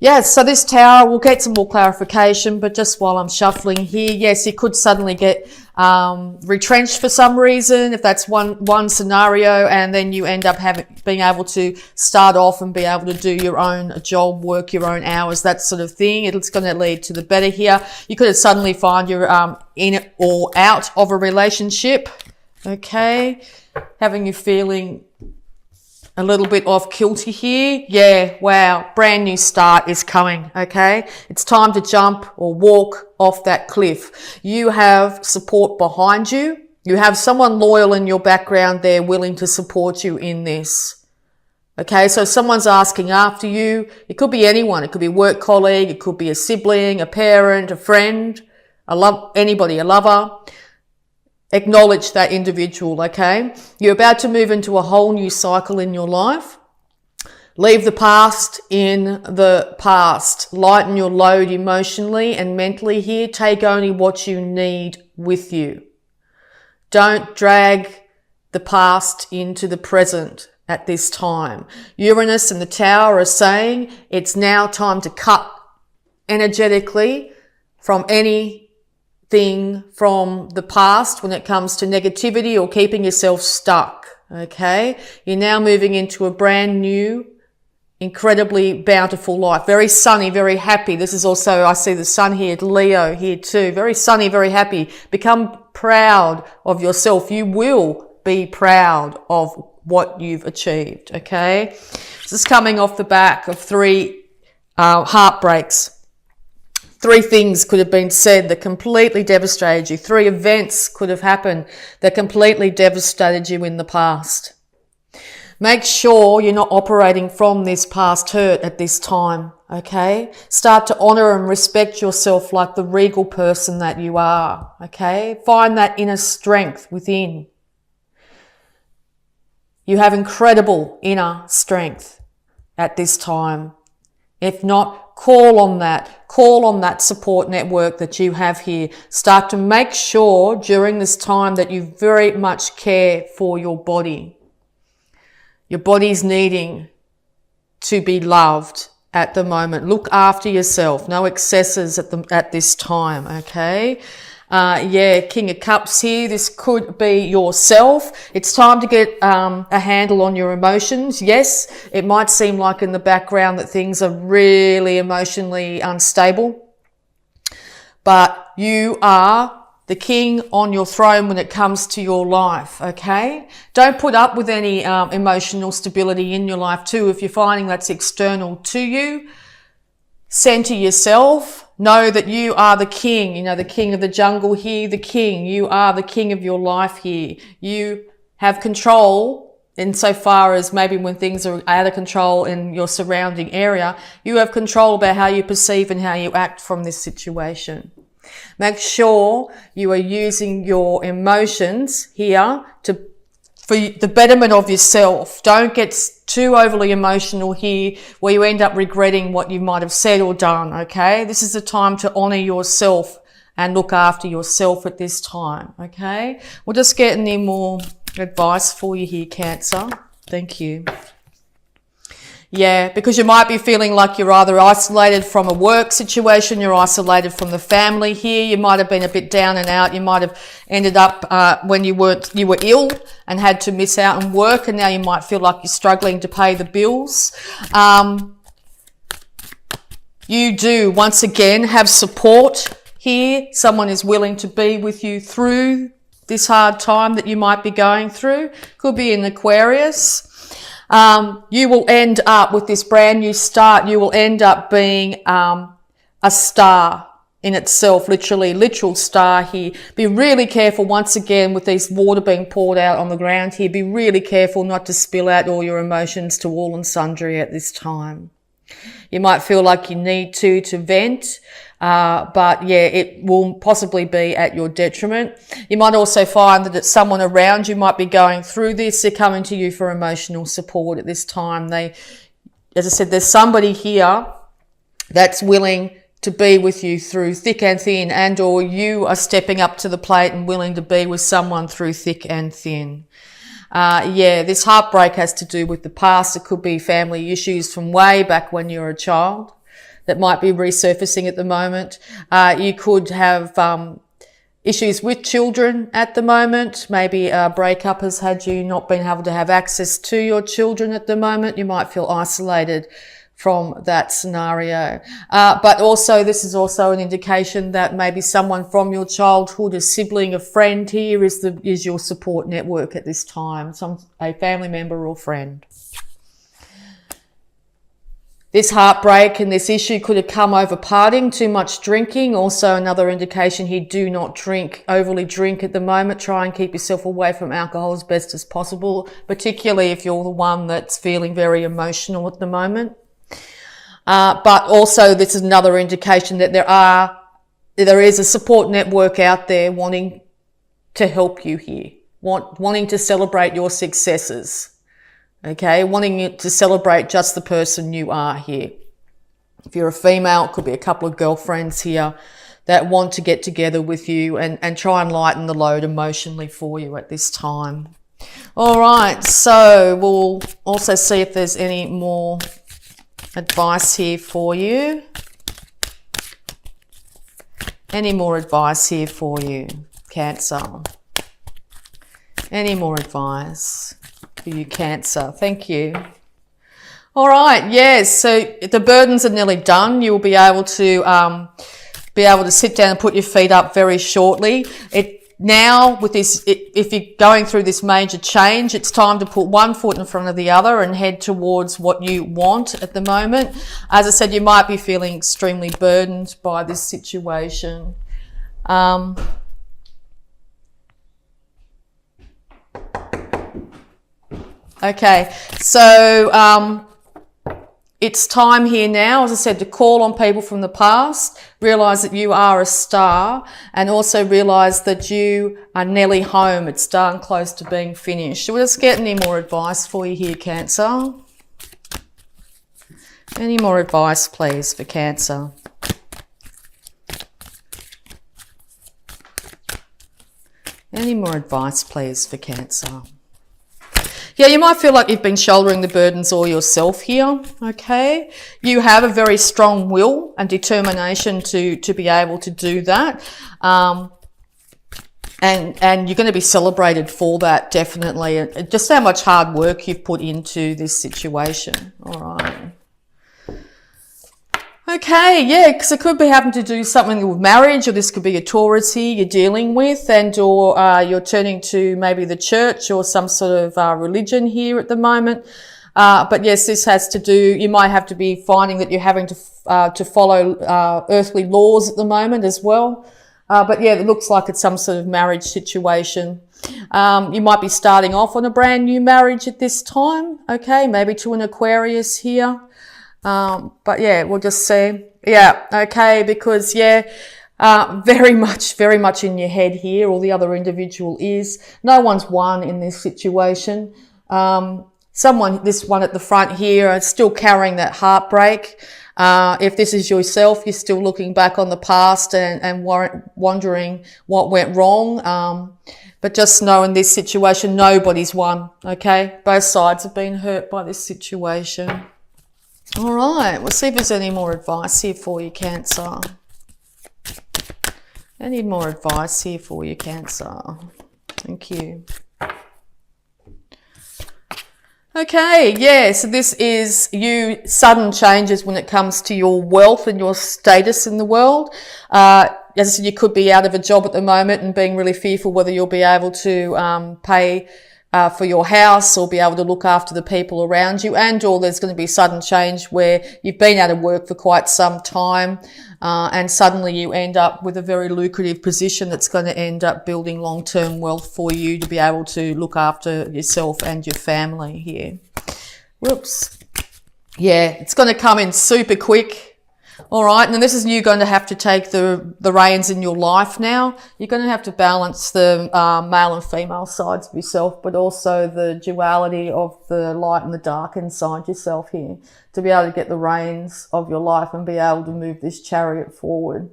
Yeah, so this tower, we'll get some more clarification, but just while I'm shuffling here, yes, you could suddenly get retrenched for some reason, if that's one scenario, and then you end up being able to start off and be able to do your own job, work your own hours, that sort of thing. It's going to lead to the better here. You could suddenly find you're in or out of a relationship, okay? Having you feeling a little bit off kilter here. Yeah, wow, brand new start is coming, okay? It's time to jump or walk off that cliff. You have support behind you. You have someone loyal in your background there willing to support you in this. Okay, so someone's asking after you. It could be anyone. It could be a work colleague. It could be a sibling, a parent, a friend, anybody, a lover. Acknowledge that individual, okay? You're about to move into a whole new cycle in your life. Leave the past in the past. Lighten your load emotionally and mentally here. Take only what you need with you. Don't drag the past into the present at this time. Uranus and the Tower are saying it's now time to cut energetically from anything from the past when it comes to negativity or keeping yourself stuck, okay? You're now moving into a brand new, incredibly bountiful life. Very sunny, very happy. This is also, I see the sun here, Leo here too. Very sunny, very happy. Become proud of yourself. You will be proud of what you've achieved, okay? This is coming off the back of 3 heartbreaks. 3 things could have been said that completely devastated you. 3 events could have happened that completely devastated you in the past. Make sure you're not operating from this past hurt at this time, okay? Start to honor and respect yourself like the regal person that you are, okay? Find that inner strength within. You have incredible inner strength at this time. If not, call on that support network that you have here. Start to make sure during this time that you very much care for your body. Your body's needing to be loved at the moment. Look after yourself. No excesses at this time, okay? King of Cups here. This could be yourself. It's time to get a handle on your emotions. Yes, it might seem like in the background that things are really emotionally unstable, but you are the king on your throne when it comes to your life, okay? Don't put up with any emotional stability in your life too. If you're finding that's external to you, center yourself. Know that you are the king, the king of the jungle here, the king. You are the king of your life here. You have control insofar as maybe when things are out of control in your surrounding area, you have control about how you perceive and how you act from this situation. Make sure you are using your emotions here for the betterment of yourself. Don't get too overly emotional here where you end up regretting what you might have said or done, okay? This is the time to honor yourself and look after yourself at this time, okay? We'll just get any more advice for you here, Cancer. Thank you. Yeah, because you might be feeling like you're either isolated from a work situation, you're isolated from the family here, you might have been a bit down and out, you might have ended up when you were ill and had to miss out on work, and now you might feel like you're struggling to pay the bills. You do, once again, have support here. Someone is willing to be with you through this hard time that you might be going through. Could be an Aquarius. You will end up with this brand new start. You will end up being a star in itself, literal star here. Be really careful once again with these water being poured out on the ground here. Be really careful not to spill out all your emotions to all and sundry at this time. You might feel like you need to vent. But yeah, it will possibly be at your detriment. You might also find that it's someone around you might be going through this. They're coming to you for emotional support at this time. As I said, there's somebody here that's willing to be with you through thick and thin, and or you are stepping up to the plate and willing to be with someone through thick and thin. This heartbreak has to do with the past. It could be family issues from way back when you were a child. that might be resurfacing at the moment. You could have issues with children at the moment. Maybe a breakup has had you not being able to have access to your children at the moment. You might feel isolated from that scenario. But also, this is also an indication that maybe someone from your childhood, a sibling, a friend here is your support network at this time, a family member or friend. This heartbreak and this issue could have come over partying, too much drinking. Also another indication here, do not overly drink at the moment. Try and keep yourself away from alcohol as best as possible, particularly if you're the one that's feeling very emotional at the moment. But also this is another indication that there is a support network out there wanting to help you here, wanting to celebrate your successes. Okay, wanting you to celebrate just the person you are here. If you're a female, it could be a couple of girlfriends here that want to get together with you and try and lighten the load emotionally for you at this time. All right, so we'll also see if there's any more advice here for you. Any more advice here for you, Cancer? Any more advice for you, Cancer? Thank you. All right, yes, so the burdens are nearly done. You will be able to sit down and put your feet up very shortly. Now, with this, if you're going through this major change, it's time to put one foot in front of the other and head towards what you want at the moment. As I said, you might be feeling extremely burdened by this situation. Okay, so it's time here now, as I said, to call on people from the past, realise that you are a star, and also realise that you are nearly home. It's darn close to being finished. So we'll just get any more advice for you here, Cancer. Any more advice, please, for Cancer? Any more advice, please, for Cancer? Yeah, you might feel like you've been shouldering the burdens all yourself here, okay? You have a very strong will and determination to be able to do that. And you're going to be celebrated for that, definitely. And just how much hard work you've put into this situation. All right. Okay, yeah, because it could be having to do something with marriage, or this could be a Taurus here you're dealing with, and or you're turning to maybe the church or some sort of religion here at the moment. But yes, this has to do, you might have to be finding that you're having to follow earthly laws at the moment as well. But yeah, it looks like it's some sort of marriage situation. You might be starting off on a brand new marriage at this time, okay, maybe to an Aquarius here. But yeah, we'll just see. Yeah, okay, because yeah, very much in your head here, or the other individual is. No one's won in this situation. This one at the front here is still carrying that heartbreak. If this is yourself, you're still looking back on the past and wondering what went wrong. But just know in this situation, nobody's won, okay? Both sides have been hurt by this situation. All right, we'll see if there's any more advice here for you, Cancer. Any more advice here for you, Cancer? Thank you. Okay, yeah, so this is you, sudden changes when it comes to your wealth and your status in the world. As I said, you could be out of a job at the moment and being really fearful whether you'll be able to pay for your house or be able to look after the people around you, and or there's going to be sudden change where you've been out of work for quite some time and suddenly you end up with a very lucrative position that's going to end up building long-term wealth for you to be able to look after yourself and your family here. Whoops. Yeah, it's going to come in super quick. All right, and this is you going to have to take the reins in your life now. You're going to have to balance the male and female sides of yourself, but also the duality of the light and the dark inside yourself here to be able to get the reins of your life and be able to move this chariot forward.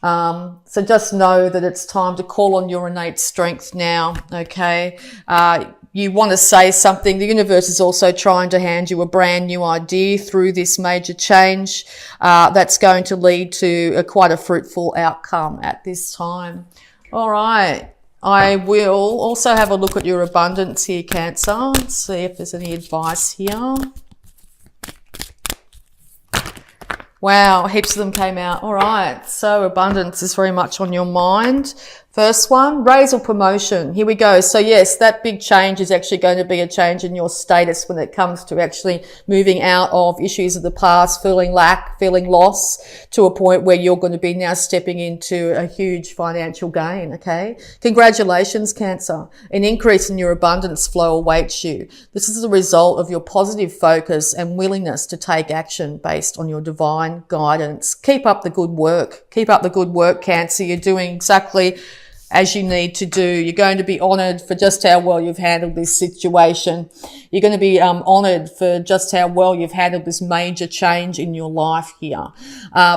So just know that it's time to call on your innate strength now, okay? you want to say something. The universe is also trying to hand you a brand new idea through this major change that's going to lead to quite a fruitful outcome at this time. All right. I will also have a look at your abundance here, Cancer. Let's see if there's any advice here. Wow, heaps of them came out. All right, so abundance is very much on your mind. First one, raise or promotion. Here we go. So yes, that big change is actually going to be a change in your status when it comes to actually moving out of issues of the past, feeling lack, feeling loss, to a point where you're going to be now stepping into a huge financial gain, okay? Congratulations, Cancer. An increase in your abundance flow awaits you. This is the result of your positive focus and willingness to take action based on your divine guidance. Keep up the good work. Keep up the good work, Cancer. You're doing exactly as you need to do. You're going to be honoured for just how well you've handled this situation. You're going to be honoured for just how well you've handled this major change in your life here.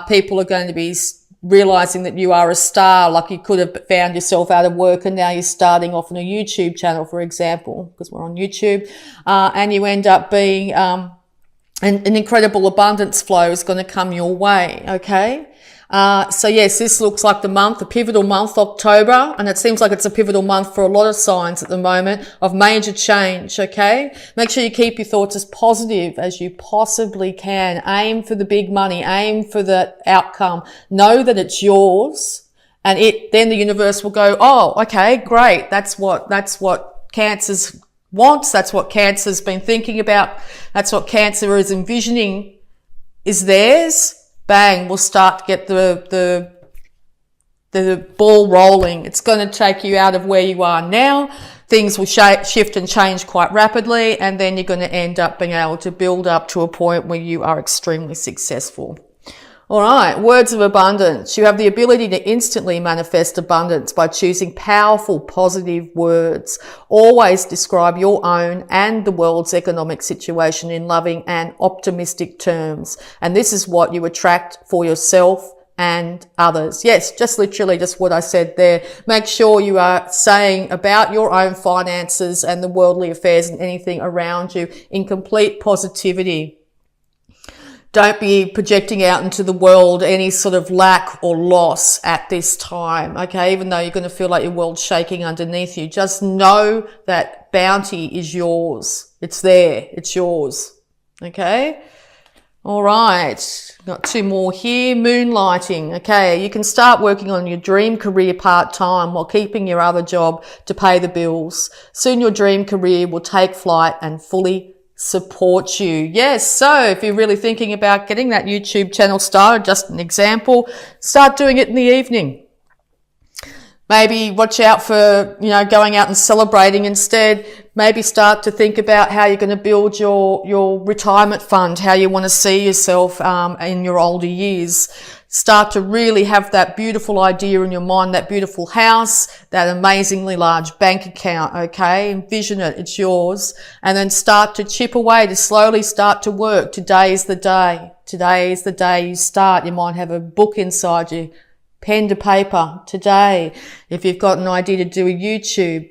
People are going to be realising that you are a star, like you could have found yourself out of work and now you're starting off on a YouTube channel, for example, because we're on YouTube, and you end up being an incredible abundance flow is going to come your way, okay? So yes, this looks like the month, a pivotal month, October, and it seems like it's a pivotal month for a lot of signs at the moment of major change, okay? Make sure you keep your thoughts as positive as you possibly can. Aim for the big money, aim for the outcome. Know that it's yours, and then the universe will go, oh, okay, great. That's what Cancer's wants. That's what Cancer's been thinking about. That's what Cancer is envisioning is theirs. Bang, we'll start to get the ball rolling. It's going to take you out of where you are now. Things will shift and change quite rapidly, and then you're going to end up being able to build up to a point where you are extremely successful. All right, words of abundance. You have the ability to instantly manifest abundance by choosing powerful, positive words. Always describe your own and the world's economic situation in loving and optimistic terms. And this is what you attract for yourself and others. Yes, just literally just what I said there. Make sure you are saying about your own finances and the worldly affairs and anything around you in complete positivity. Don't be projecting out into the world any sort of lack or loss at this time, okay? Even though you're going to feel like your world's shaking underneath you, just know that bounty is yours. It's there. It's yours, okay? All right. Got two more here. Moonlighting, okay? You can start working on your dream career part-time while keeping your other job to pay the bills. Soon your dream career will take flight and fully support you. Yes, so if you're really thinking about getting that YouTube channel started, just an example, start doing it in the evening. Maybe watch out for, going out and celebrating instead. Maybe start to think about how you're going to build your retirement fund, how you want to see yourself in your older years. Start to really have that beautiful idea in your mind, that beautiful house, that amazingly large bank account, okay? Envision it, it's yours. And then start to chip away, to slowly start to work. Today is the day. Today is the day you start. You might have a book inside you, pen to paper today. If you've got an idea to do a YouTube,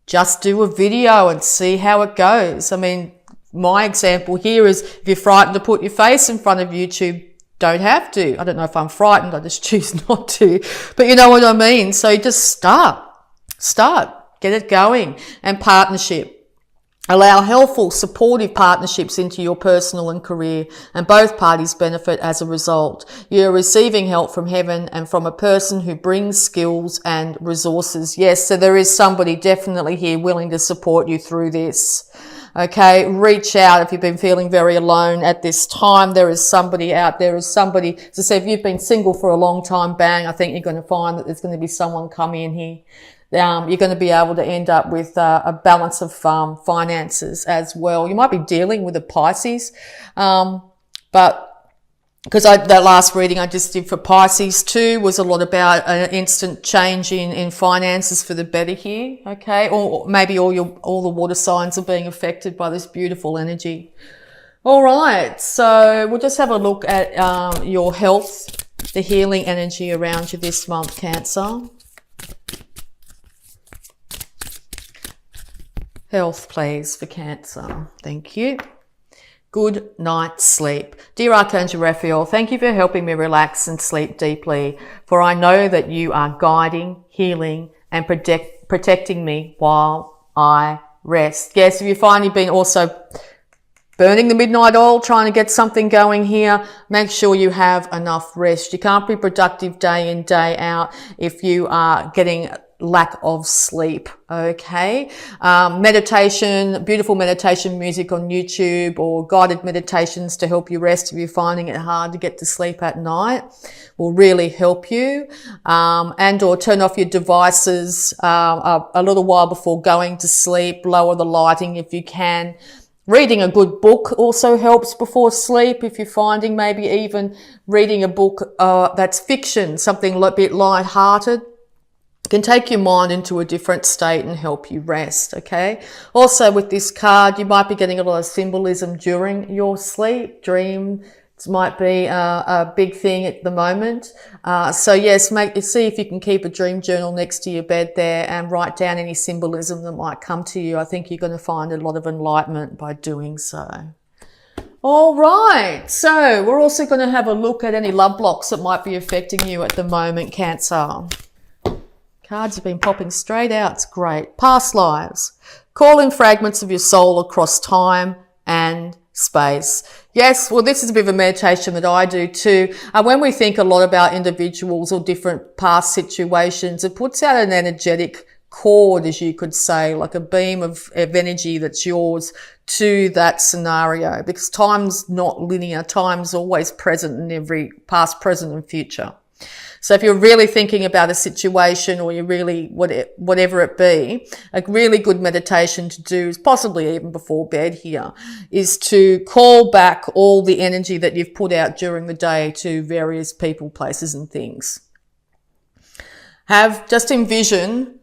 just do a video and see how it goes. I mean, my example here is if you're frightened to put your face in front of YouTube, don't have to. I don't know if I'm frightened. I just choose not to. But you know what I mean? So just start. Get it going. And partnership. Allow helpful, supportive partnerships into your personal and career, and both parties benefit as a result. You're receiving help from heaven and from a person who brings skills and resources. Yes, so there is somebody definitely here willing to support you through this. Okay, reach out if you've been feeling very alone at this time. There is somebody out there. As I said, if you've been single for a long time, bang, I think you're going to find that there's going to be someone coming in here. You're going to be able to end up with a balance of finances as well. You might be dealing with a Pisces, but because that last reading I just did for Pisces too was a lot about an instant change in finances for the better here, okay? Or maybe all the water signs are being affected by this beautiful energy. All right, so we'll just have a look at your health, the healing energy around you this month, Cancer. Health, please, for Cancer. Thank you. Good night's sleep. Dear Archangel Raphael, thank you for helping me relax and sleep deeply, for I know that you are guiding, healing, and protecting me while I rest. Yes, if you find you've been also burning the midnight oil, trying to get something going here, make sure you have enough rest. You can't be productive day in, day out if you are getting lack of sleep. Okay. Meditation, beautiful meditation music on YouTube, or guided meditations to help you rest if you're finding it hard to get to sleep at night, will really help you. And or turn off your devices a little while before going to sleep. Lower the lighting if you can. Reading a good book also helps before sleep. If you're finding maybe even reading a book that's fiction, something a bit light-hearted, can take your mind into a different state and help you rest, okay? Also with this card, you might be getting a lot of symbolism during your sleep. Dreams might be a big thing at the moment. So yes, see if you can keep a dream journal next to your bed there and write down any symbolism that might come to you. I think you're going to find a lot of enlightenment by doing so. All right, so we're also going to have a look at any love blocks that might be affecting you at the moment, Cancer. Cards have been popping straight out. It's great. Past lives. Call in fragments of your soul across time and space. Yes, well, this is a bit of a meditation that I do too. When we think a lot about individuals or different past situations, it puts out an energetic cord, as you could say, like a beam of energy that's yours to that scenario, because time's not linear. Time's always present in every past, present and future. So if you're really thinking about a situation, or you're really, whatever it be, a really good meditation to do, is possibly even before bed here, is to call back all the energy that you've put out during the day to various people, places and things. Just envision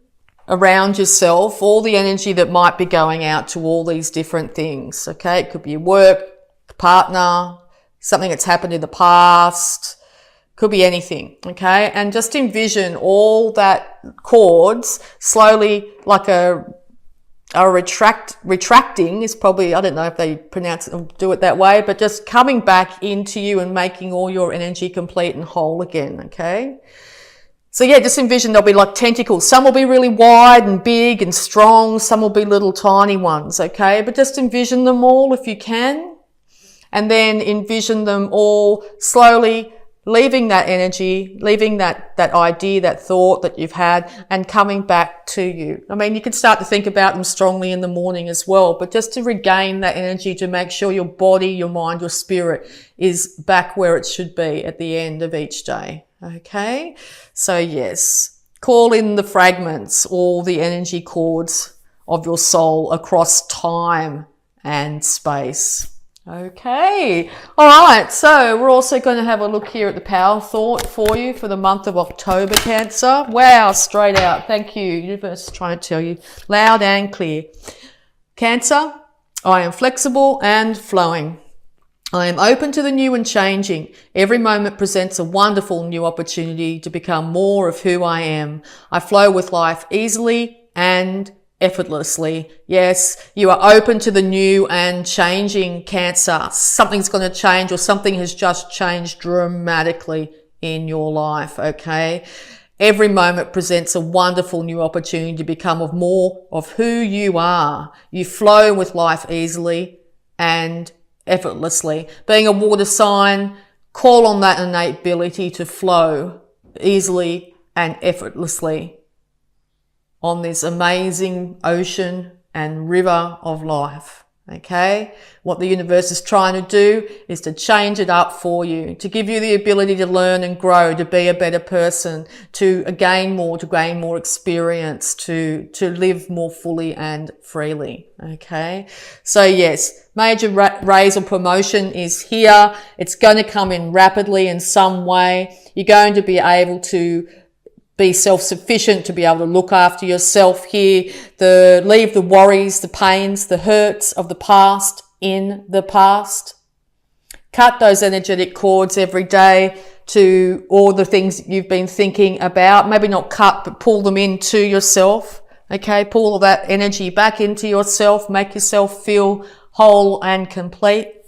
around yourself all the energy that might be going out to all these different things, okay? It could be your work, partner, something that's happened in the past, could be anything, okay? And just envision all that cords slowly, like retracting is probably, I don't know if they pronounce it or do it that way, but just coming back into you and making all your energy complete and whole again, okay? So yeah, just envision there'll be like tentacles. Some will be really wide and big and strong. Some will be little tiny ones, okay? But just envision them all if you can. And then envision them all slowly leaving that energy, leaving that idea, that thought that you've had, and coming back to you. I mean, you can start to think about them strongly in the morning as well, but just to regain that energy, to make sure your body, your mind, your spirit is back where it should be at the end of each day. Okay? So yes, call in the fragments, all the energy cords of your soul across time and space. Okay. All right. So we're also going to have a look here at the power thought for you for the month of October, Cancer. Wow. Straight out. Thank you. Universe is trying to tell you loud and clear. Cancer, I am flexible and flowing. I am open to the new and changing. Every moment presents a wonderful new opportunity to become more of who I am. I flow with life easily and effortlessly. Yes, you are open to the new and changing, Cancer. Something's going to change, or something has just changed dramatically in your life, okay? Every moment presents a wonderful new opportunity to become more of who you are. You flow with life easily and effortlessly. Being a water sign, call on that innate ability to flow easily and effortlessly on this amazing ocean and river of life. Okay? What the universe is trying to do is to change it up for you, to give you the ability to learn and grow, to be a better person, to gain more experience, to live more fully and freely. Okay? So yes, major raise or promotion is here. It's going to come in rapidly in some way. You're going to be able to be self-sufficient, to be able to look after yourself here, leave the worries, the pains, the hurts of the past in the past. Cut those energetic cords every day to all the things you've been thinking about. Maybe not cut, but pull them into yourself. Okay, pull all that energy back into yourself, make yourself feel whole and complete.